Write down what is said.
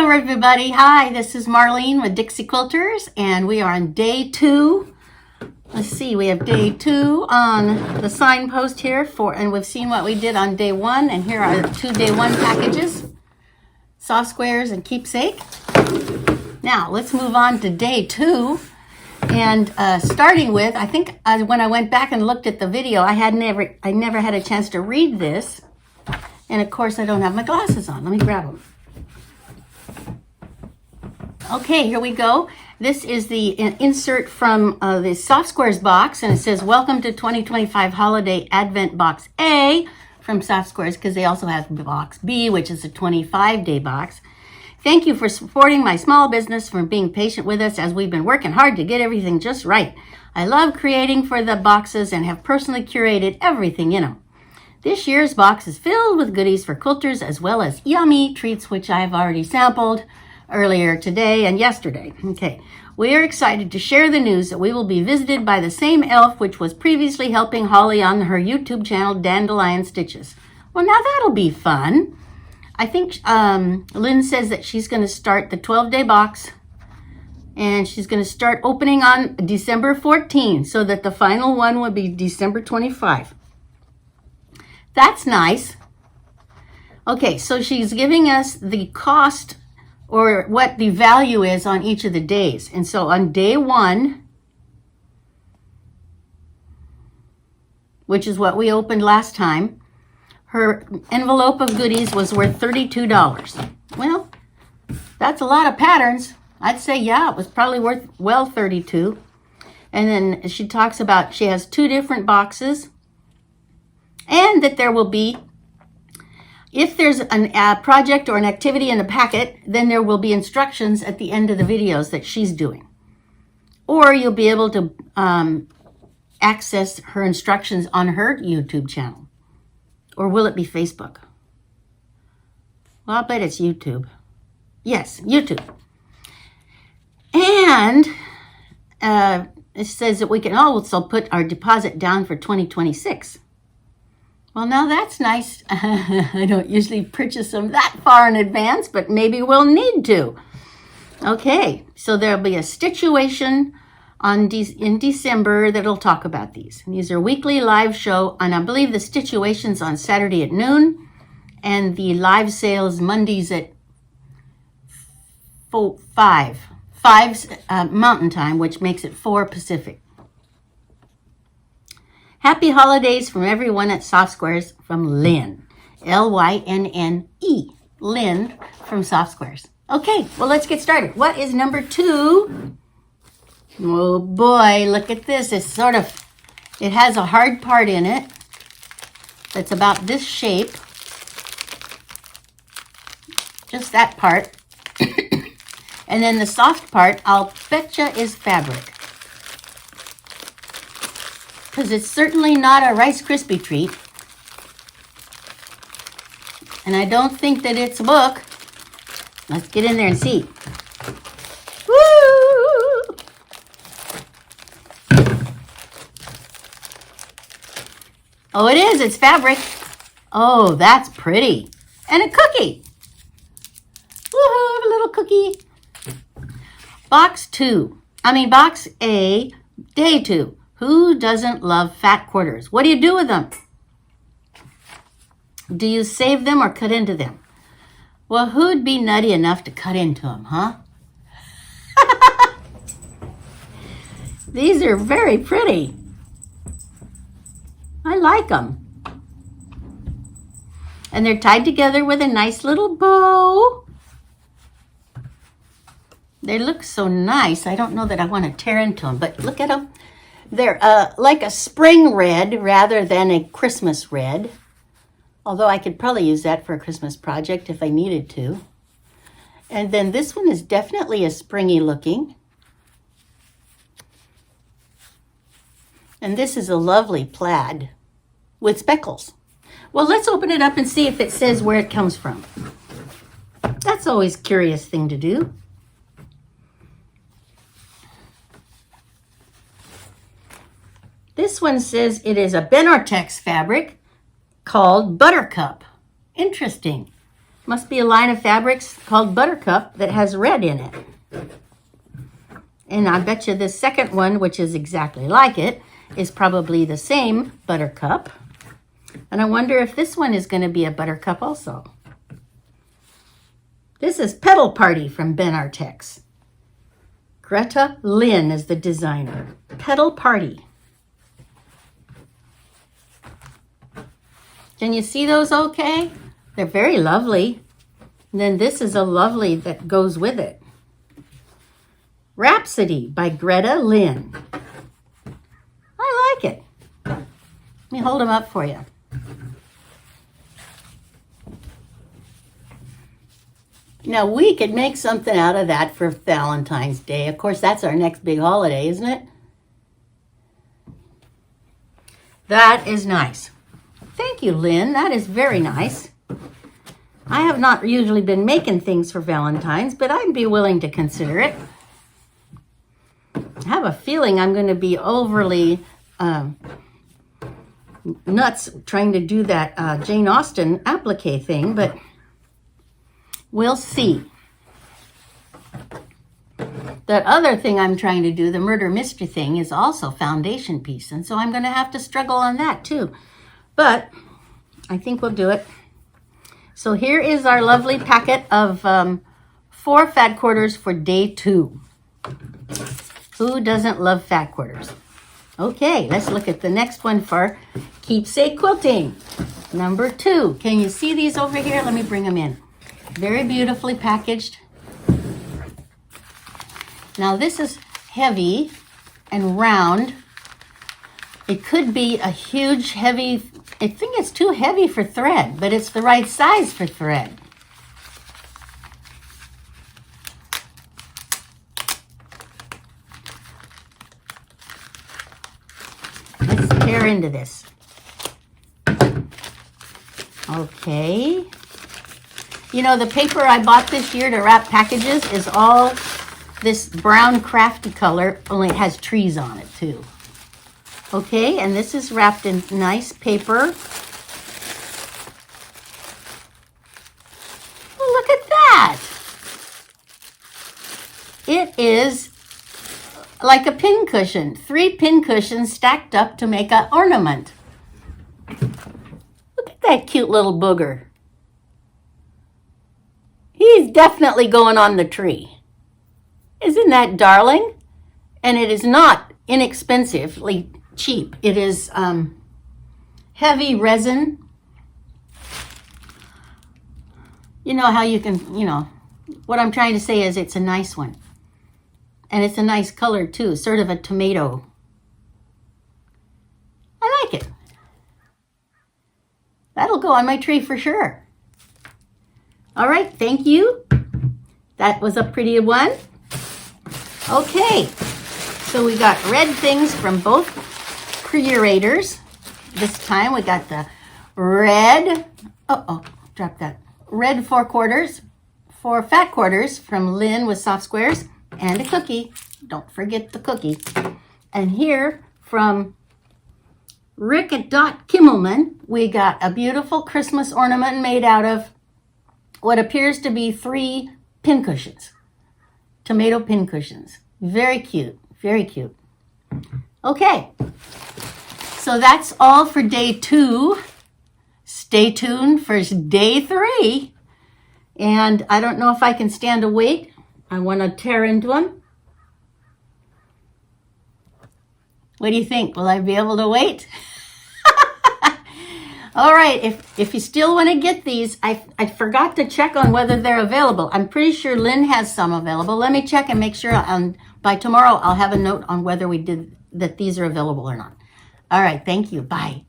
Hello everybody. Hi, this is Marlene with Dixie Quilters and we are on day 2. Let's see, we have day 2 on the signpost here and we've seen what we did on day 1, and here are the 2 day 1 packages, soft squares and keepsake. Now let's move on to day 2, and starting with, I think when I went back and looked at the video, I never had a chance to read this, and of course I don't have my glasses on. Let me grab them. Okay, here we go. This is the insert from the Soft Squares box, and it says, "Welcome to 2025 Holiday Advent Box A" from Soft Squares, because they also have Box B, which is a 25-day box. "Thank you for supporting my small business, for being patient with us as we've been working hard to get everything just right. I love creating for the boxes and have personally curated everything in them. This year's box is filled with goodies for quilters as well as yummy treats, which I've already sampled earlier today and yesterday. Okay, we are excited to share the news that we will be visited by the same elf which was previously helping Holly on her YouTube channel, Dandelion Stitches." Well, now that'll be fun. I think Lynn says that she's going to start the 12-day box, and she's going to start opening on December 14, so that the final one will be December 25. That's nice. Okay, so she's giving us the cost, or what the value is on each of the days. And so on day 1, which is what we opened last time, her envelope of goodies was worth $32. Well, that's a lot of patterns. I'd say, yeah, it was probably worth well $32. And then she talks about she has 2 different boxes, and that there will be, if there's a project or an activity in the packet, then there will be instructions at the end of the videos that she's doing. Or you'll be able to access her instructions on her YouTube channel. Or will it be Facebook? Well, I'll bet it's YouTube. Yes, YouTube. And it says that we can also put our deposit down for 2026. Well, now that's nice. I don't usually purchase them that far in advance, but maybe we'll need to. Okay, so there'll be a situation in December that'll talk about these. And these are weekly live show, and I believe the situation's on Saturday at noon, and the live sales Mondays at 5 Mountain Time, which makes it 4 Pacific. Happy holidays from everyone at Soft Squares, from Lynn. L-Y-N-N-E. Lynn from Soft Squares. Okay, well, let's get started. What is number 2? Oh boy, look at this. It has a hard part in it that's about this shape. Just that part. And then the soft part, I'll betcha, is fabric. Because it's certainly not a Rice Krispie treat. And I don't think that it's a book. Let's get in there and see. Woo! Oh, it is. It's fabric. Oh, that's pretty. And a cookie. Woohoo, a little cookie. Box A, day 2. Who doesn't love fat quarters? What do you do with them? Do you save them or cut into them? Well, who'd be nutty enough to cut into them, huh? These are very pretty. I like them. And they're tied together with a nice little bow. They look so nice. I don't know that I want to tear into them, but look at them. They're like a spring red rather than a Christmas red. Although I could probably use that for a Christmas project if I needed to. And then this one is definitely a springy looking. And this is a lovely plaid with speckles. Well, let's open it up and see if it says where it comes from. That's always a curious thing to do. This one says it is a Benortex fabric called Buttercup. Interesting. Must be a line of fabrics called Buttercup that has red in it. And I bet you this second one, which is exactly like it, is probably the same Buttercup. And I wonder if this one is going to be a Buttercup also. This is Petal Party from Ben Artex. Greta Lynn is the designer. Petal Party. Can you see those okay? They're very lovely. And then this is a lovely that goes with it. Rhapsody by Greta Lynn. I like it. Let me hold them up for you. Now, we could make something out of that for Valentine's Day. Of course, that's our next big holiday, isn't it? That is nice. Thank you, Lynn. That is very nice. I have not usually been making things for Valentine's, but I'd be willing to consider it. I have a feeling I'm going to be overly nuts trying to do that Jane Austen applique thing, but we'll see. That other thing I'm trying to do, the murder mystery thing, is also foundation piece, and so I'm going to have to struggle on that too. But I think we'll do it. So here is our lovely packet of 4 fat quarters for day 2. Who doesn't love fat quarters? Okay, let's look at the next one for Keepsake Quilting. Number 2. Can you see these over here? Let me bring them in. Very beautifully packaged. Now this is heavy and round. It could be a huge, heavy, I think it's too heavy for thread, but it's the right size for thread. Let's tear into this. Okay. You know, the paper I bought this year to wrap packages is all this brown crafty color, only it has trees on it too. Okay, and this is wrapped in nice paper. Oh, look at that. It is like a pin cushion. 3 pin cushions stacked up to make an ornament. Look at that cute little booger. He's definitely going on the tree. Isn't that darling? And it is not inexpensively cheap. It is heavy resin. You know how you can, what I'm trying to say is it's a nice one. And it's a nice color too, sort of a tomato. I like it. That'll go on my tree for sure. All right, thank you. That was a pretty one. Okay, so we got red things from both curators. This time we got the red, drop that. Red 4 quarters, 4 fat quarters from Lynn with soft squares, and a cookie. Don't forget the cookie. And here from Rick at Dot Kimmelman, we got a beautiful Christmas ornament made out of what appears to be 3 pin cushions. Tomato pin cushions. Very cute. Very cute. Okay. So that's all for day 2. Stay tuned for day 3. And I don't know if I can stand a weight. I want to tear into them. What do you think? Will I be able to wait? All right, if you still want to get these, I forgot to check on whether they're available. I'm pretty sure Lynn has some available. Let me check and make sure by tomorrow I'll have a note on whether that these are available or not. All right, thank you. Bye.